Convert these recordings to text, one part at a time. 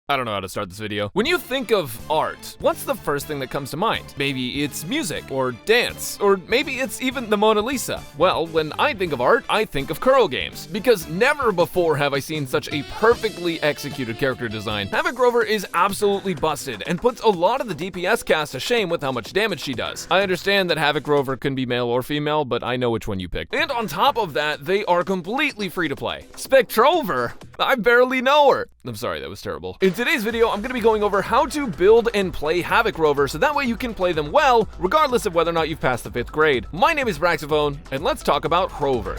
I don't know how to start this video. When you think of art, what's the first thing that comes to mind? Maybe it's music, or dance, or maybe it's even the Mona Lisa. Well, when I think of art, I think of Curl games, because never before have I seen such a perfectly executed character design. Havoc Rover is absolutely busted, and puts a lot of the DPS cast to shame with how much damage she does. I understand that Havoc Rover can be male or female, but I know which one you picked. And on top of that, they are completely free to play. Spectrover? I barely know her. I'm sorry, that was terrible. In today's video, I'm going to be going over how to build and play Havoc Rover so that way you can play them well, regardless of whether or not you've passed the 5th grade. My name is Braxophone, and let's talk about Rover.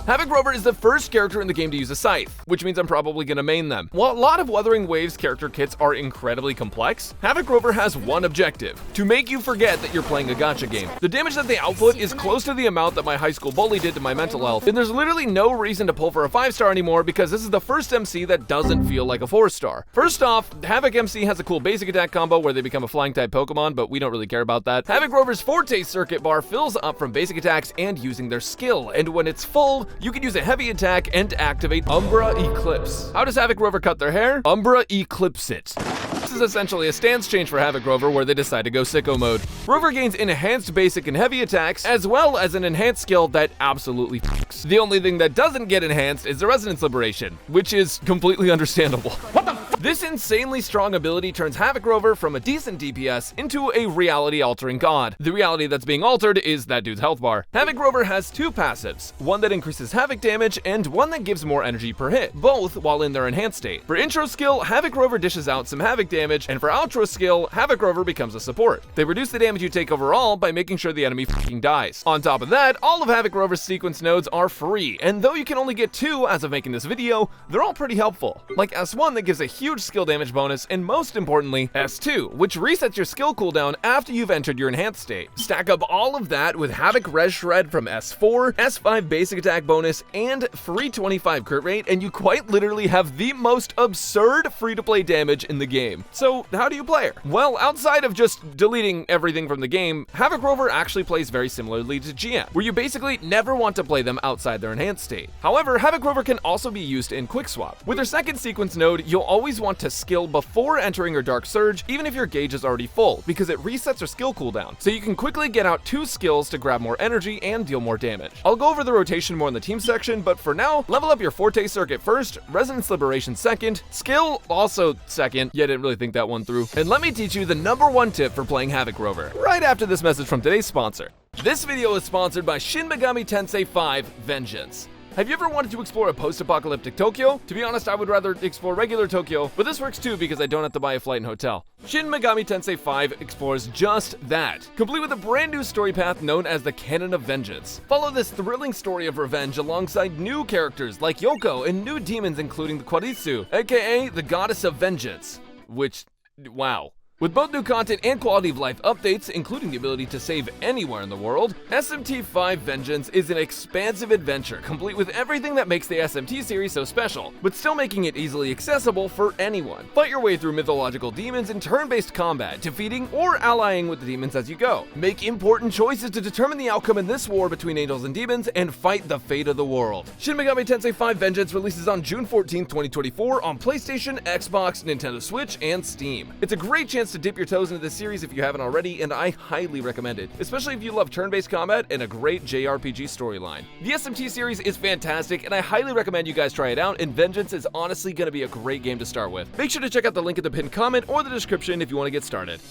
Havoc Rover is the first character in the game to use a scythe, which means I'm probably gonna main them. While a lot of Wuthering Waves character kits are incredibly complex, Havoc Rover has one objective: to make you forget that you're playing a gacha game. The damage that they output is close to the amount that my high school bully did to my mental health, and there's literally no reason to pull for a 5-star anymore because this is the first MC that doesn't feel like a 4-star. First off, Havoc MC has a cool basic attack combo where they become a flying type Pokemon, but we don't really care about that. Havoc Rover's Forte circuit bar fills up from basic attacks and using their skill, and when it's full, you can use a heavy attack and activate Umbra Eclipse. How does Havoc Rover cut their hair? Umbra Eclipse it. This is essentially a stance change for Havoc Rover where they decide to go sicko mode. Rover gains enhanced basic and heavy attacks, as well as an enhanced skill that absolutely f***s. The only thing that doesn't get enhanced is the Resonance Liberation, which is completely understandable. What the f***? This insanely strong ability turns Havoc Rover from a decent DPS into a reality-altering god. The reality that's being altered is that dude's health bar. Havoc Rover has two passives, one that increases Havoc damage and one that gives more energy per hit, both while in their enhanced state. For intro skill, Havoc Rover dishes out some Havoc damage, and for outro skill, Havoc Rover becomes a support. They reduce the damage you take overall by making sure the enemy f***ing dies. On top of that, all of Havoc Rover's sequence nodes are free, and though you can only get 2 as of making this video, they're all pretty helpful. Like S1 that gives a huge skill damage bonus, and most importantly, S2, which resets your skill cooldown after you've entered your enhanced state. Stack up all of that with Havoc Res Shred from S4, S5 basic attack bonus, and free 25 crit rate, and you quite literally have the most absurd free-to-play damage in the game. So how do you play her? Well, outside of just deleting everything from the game, Havoc Rover actually plays very similarly to GM, where you basically never want to play them outside their enhanced state. However, Havoc Rover can also be used in Quick Swap. With her second sequence node, you'll always want to skill before entering her Dark Surge, even if your gauge is already full, because it resets her skill cooldown, so you can quickly get out 2 skills to grab more energy and deal more damage. I'll go over the rotation more in the team section, but for now, level up your Forte circuit first, Resonance Liberation second, skill also second. Yeah, I didn't really think that one through. And let me teach you the #1 tip for playing Havoc Rover, right after this message from today's sponsor. This video is sponsored by Shin Megami Tensei 5 Vengeance. Have you ever wanted to explore a post-apocalyptic Tokyo? To be honest, I would rather explore regular Tokyo, but this works too because I don't have to buy a flight and hotel. Shin Megami Tensei 5 explores just that, complete with a brand new story path known as the Canon of Vengeance. Follow this thrilling story of revenge alongside new characters like Yoko and new demons including the Kwaritsu, aka the Goddess of Vengeance. Which, wow. With both new content and quality of life updates, including the ability to save anywhere in the world, SMT5 Vengeance is an expansive adventure, complete with everything that makes the SMT series so special, but still making it easily accessible for anyone. Fight your way through mythological demons in turn-based combat, defeating or allying with the demons as you go. Make important choices to determine the outcome in this war between angels and demons, and fight the fate of the world. Shin Megami Tensei 5 Vengeance releases on June 14, 2024 on PlayStation, Xbox, Nintendo Switch, and Steam. It's a great chance to dip your toes into this series if you haven't already, and I highly recommend it, especially if you love turn-based combat and a great JRPG storyline. The SMT series is fantastic, and I highly recommend you guys try it out, and Vengeance is honestly going to be a great game to start with. Make sure to check out the link in the pinned comment or the description if you want to get started.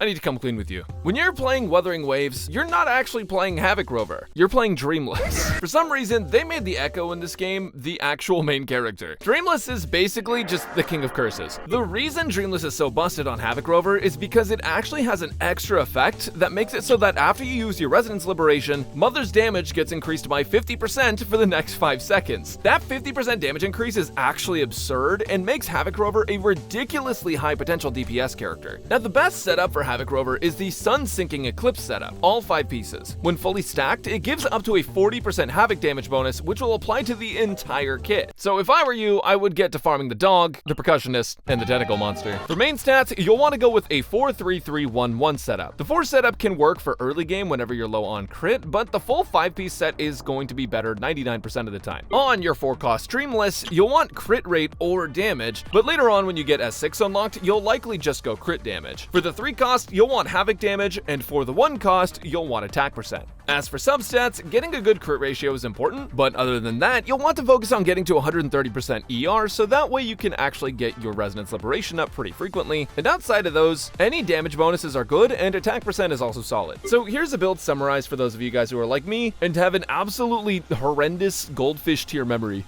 I need to come clean with you. When you're playing Wuthering Waves, you're not actually playing Havoc Rover. You're playing Dreamless. For some reason, they made the Echo in this game the actual main character. Dreamless is basically just the king of curses. The reason Dreamless is so busted on Havoc Rover is because it actually has an extra effect that makes it so that after you use your Resonance Liberation, Mother's damage gets increased by 50% for the next 5 seconds. That 50% damage increase is actually absurd and makes Havoc Rover a ridiculously high potential DPS character. Now, the best setup for Havoc Rover is the sun-sinking Eclipse setup, all 5 pieces. When fully stacked, it gives up to a 40% Havoc damage bonus, which will apply to the entire kit. So if I were you, I would get to farming the dog, the percussionist, and the tentacle monster. For main stats, you'll want to go with a 4-3-3-1-1 setup. The 4 setup can work for early game whenever you're low on crit, but the full 5-piece set is going to be better 99% of the time. On your 4-cost stream list, you'll want crit rate or damage, but later on when you get S6 unlocked, you'll likely just go crit damage. For the 3-cost, you'll want Havoc damage, and for the 1-cost, you'll want attack percent. As for substats, getting a good crit ratio is important, but other than that, you'll want to focus on getting to 130% ER, so that way you can actually get your Resonance Liberation up pretty frequently, and outside of those, any damage bonuses are good, and attack percent is also solid. So here's a build summarized for those of you guys who are like me, and have an absolutely horrendous goldfish tier memory.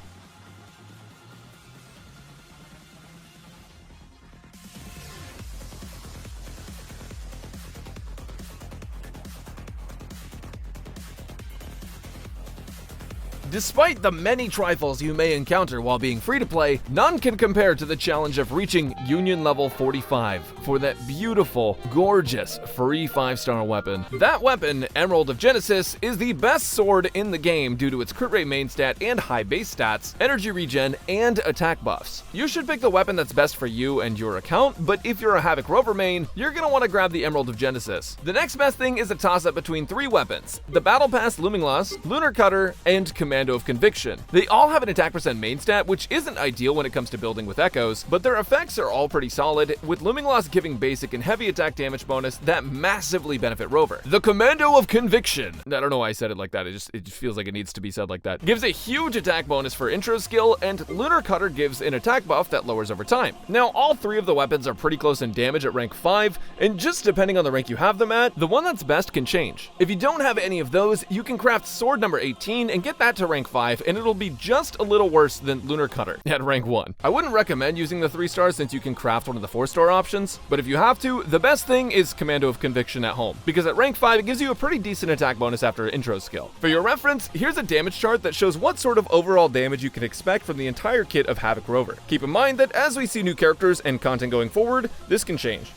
Despite the many trifles you may encounter while being free to play, none can compare to the challenge of reaching Union level 45 for that beautiful, gorgeous, free 5-star weapon. That weapon, Emerald of Genesis, is the best sword in the game due to its crit rate main stat and high base stats, energy regen, and attack buffs. You should pick the weapon that's best for you and your account, but if you're a Havoc Rover main, you're gonna want to grab the Emerald of Genesis. The next best thing is a toss-up between 3 weapons: the Battle Pass Looming Loss, Lunar Cutter, and Commando of Conviction. They all have an attack percent main stat, which isn't ideal when it comes to building with echoes, but their effects are all pretty solid, with Looming Loss giving basic and heavy attack damage bonus that massively benefit Rover. The Commando of Conviction, I don't know why I said it like that, it just feels like it needs to be said like that, gives a huge attack bonus for intro skill, and Lunar Cutter gives an attack buff that lowers over time. Now, all 3 of the weapons are pretty close in damage at rank 5, and just depending on the rank you have them at, the one that's best can change. If you don't have any of those, you can craft sword number 18 and get that to rank 5, and it'll be just a little worse than Lunar Cutter at rank 1. I wouldn't recommend using the 3 stars since you can craft one of the 4-star options, but if you have to, the best thing is Commando of Conviction at home, because at rank 5 it gives you a pretty decent attack bonus after intro skill. For your reference, here's a damage chart that shows what sort of overall damage you can expect from the entire kit of Havoc Rover. Keep in mind that as we see new characters and content going forward, this can change.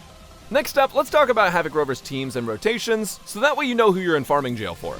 Next up, let's talk about Havoc Rover's teams and rotations, so that way you know who you're in farming jail for.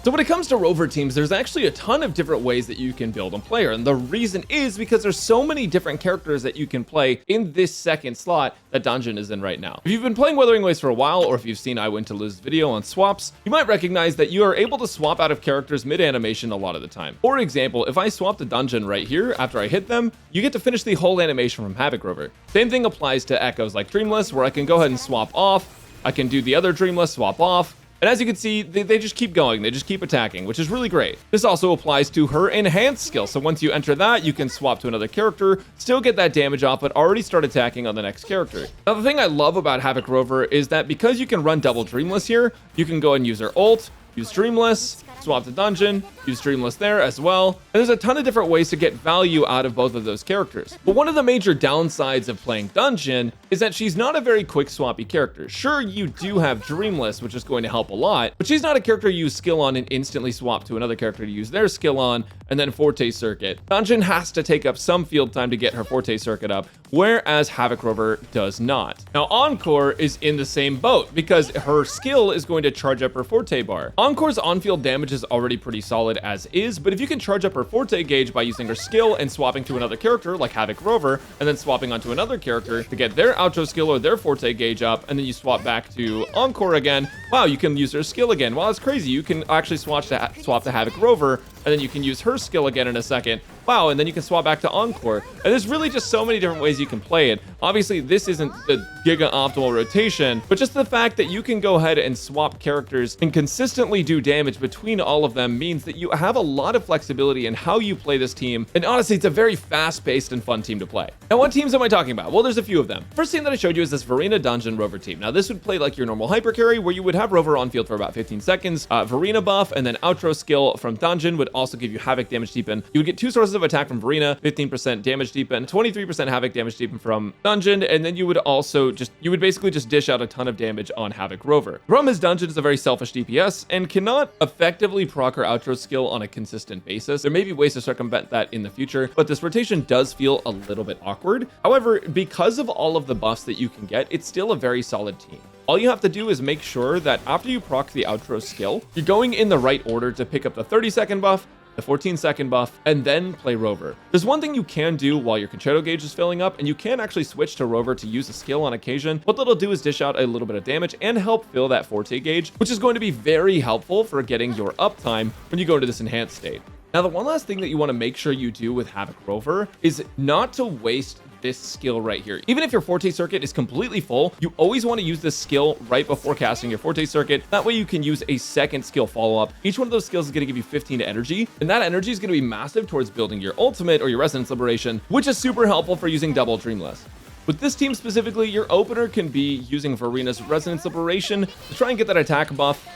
So when it comes to Rover teams, there's actually a ton of different ways that you can build a player, and the reason is because there's so many different characters that you can play in this second slot that Dungeon is in right now. If you've been playing Wuthering Waves for a while, or if you've seen I Win to Lose video on swaps, you might recognize that you are able to swap out of characters mid-animation a lot of the time. For example, if I swap the Dungeon right here after I hit them, you get to finish the whole animation from Havoc Rover. Same thing applies to echoes like Dreamless, where I can go ahead and swap off, I can do the other Dreamless, swap off, and as you can see, they just keep going, they just keep attacking, which is really great. This also applies to her enhanced skill, so once you enter that, you can swap to another character, still get that damage off, but already start attacking on the next character. Now, the thing I love about Havoc Rover is that because you can run double Dreamless here, you can go and use her ult, use Dreamless, swap to Dungeon, use Dreamless there as well, and there's a ton of different ways to get value out of both of those characters. But one of the major downsides of playing Dungeon is that she's not a very quick swappy character. Sure, you do have Dreamless, which is going to help a lot, but she's not a character you use skill on and instantly swap to another character to use their skill on, and then Forte Circuit. Dungeon has to take up some field time to get her Forte Circuit up, whereas Havoc Rover does not. Now, Encore is in the same boat, because her skill is going to charge up her Forte bar. Encore's on-field damage is already pretty solid as is, but if you can charge up her Forte gauge by using her skill and swapping to another character like Havoc Rover, and then swapping onto another character to get their outro skill or their Forte gauge up, and then you swap back to Encore again, wow, you can use her skill again. Wow, it's crazy. You can actually swap to Havoc Rover, and then you can use her skill again in a second. Wow, and then you can swap back to Encore. And there's really just so many different ways you can play it. Obviously, this isn't the giga optimal rotation, but just the fact that you can go ahead and swap characters and consistently do damage between all of them means that you have a lot of flexibility in how you play this team. And honestly, it's a very fast-paced and fun team to play. Now, what teams am I talking about? Well, there's a few of them. First team that I showed you is this Verena Dungeon Rover team. Now, this would play like your normal hyper carry, where you would have Rover on field for about 15 seconds, Verena buff, and then outro skill from Dungeon would also give you Havoc damage deepen. You would get 2 sources of attack from Verena, 15% damage deepen, 23% Havoc damage deepen from Dungeon, and then you would basically just dish out a ton of damage on Havoc Rover. The problem is Dungeon is a very selfish DPS and cannot effectively proc her outro skill on a consistent basis. There may be ways to circumvent that in the future, but this rotation does feel a little bit awkward. However, because of all of the buffs that you can get, it's still a very solid team. All you have to do is make sure that after you proc the outro skill, you're going in the right order to pick up the 30-second buff, the 14-second buff, and then play Rover. There's one thing you can do while your Concerto gauge is filling up, and you can actually switch to Rover to use a skill on occasion. What that'll do is dish out a little bit of damage and help fill that Forte gauge, which is going to be very helpful for getting your uptime when you go into this enhanced state. Now, the one last thing that you want to make sure you do with Havoc Rover is not to waste this skill right here. Even if your Forte circuit is completely full, you always want to use this skill right before casting your Forte circuit. That way you can use a second skill follow-up. Each one of those skills is going to give you 15 energy, and that energy is going to be massive towards building your ultimate or your Resonance Liberation, which is super helpful for using double Dreamless. With this team specifically, your opener can be using Verena's Resonance Liberation to try and get that attack buff,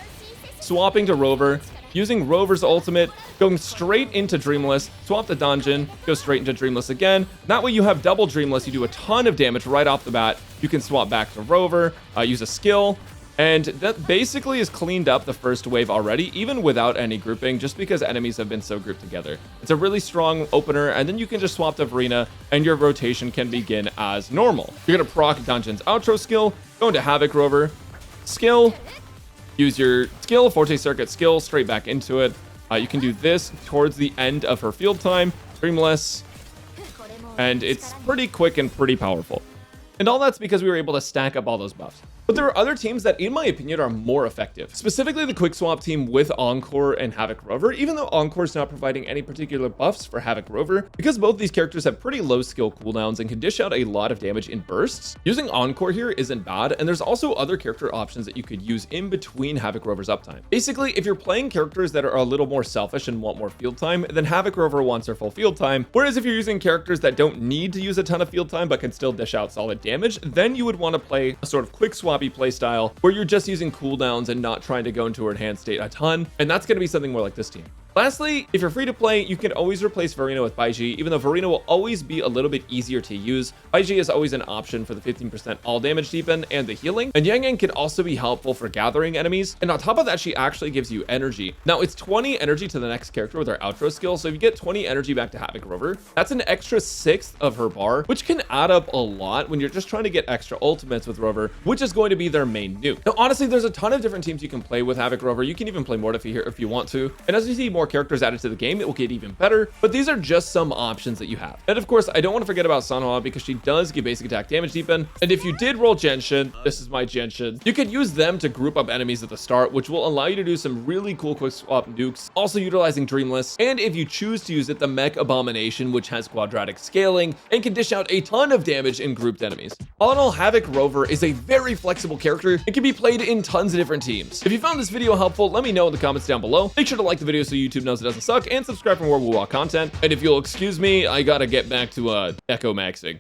swapping to Rover, using Rover's ultimate, going straight into Dreamless, swap the Dungeon, go straight into Dreamless again. That way you have double Dreamless, you do a ton of damage right off the bat. You can swap back to Rover, use a skill, and that basically has cleaned up the first wave already, even without any grouping, just because enemies have been so grouped together. It's a really strong opener, and then you can just swap to Verena, and your rotation can begin as normal. You're gonna proc Dungeon's outro skill, go into Havoc Rover, skill, use your skill, Forte Circuit skill, straight back into it. You can do this towards the end of her field time, Dreamless, and it's pretty quick and pretty powerful. And all that's because we were able to stack up all those buffs. But there are other teams that, in my opinion, are more effective. Specifically the Quick Swap team with Encore and Havoc Rover, even though Encore is not providing any particular buffs for Havoc Rover, because both these characters have pretty low skill cooldowns and can dish out a lot of damage in bursts. Using Encore here isn't bad, and there's also other character options that you could use in between Havoc Rover's uptime. Basically, if you're playing characters that are a little more selfish and want more field time, then Havoc Rover wants her full field time, whereas if you're using characters that don't need to use a ton of field time but can still dish out solid damage, then you would want to play a sort of quick swappy play style where you're just using cooldowns and not trying to go into her enhanced state a ton, and that's going to be something more like this team. Lastly, if you're free to play, you can always replace Verena with Baiji, even though Verena will always be a little bit easier to use. Baiji is always an option for the 15% all damage deepen and the healing, and Yang Yang can also be helpful for gathering enemies, and on top of that, she actually gives you energy. Now, it's 20 energy to the next character with her outro skill, so if you get 20 energy back to Havoc Rover, that's an extra 1/6 of her bar, which can add up a lot when you're just trying to get extra ultimates with Rover, which is going to be their main nuke. Now, honestly, there's a ton of different teams you can play with Havoc Rover. You can even play Mortifi here if you want to, and as you see more characters added to the game, it will get even better, but these are just some options that you have. And of course, I don't want to forget about Sanhua because she does give basic attack damage deepen, and if you did roll Genshin, this is my Genshin, you could use them to group up enemies at the start, which will allow you to do some really cool quick swap nukes, also utilizing Dreamless, and if you choose to use it, the Mech Abomination, which has quadratic scaling and can dish out a ton of damage in grouped enemies. All in all, Havoc Rover is a very flexible character and can be played in tons of different teams. If you found this video helpful, let me know in the comments down below. Make sure to like the video so YouTube knows it doesn't suck, and subscribe for more Woo content. And if you'll excuse me, I gotta get back to Echo Maxing.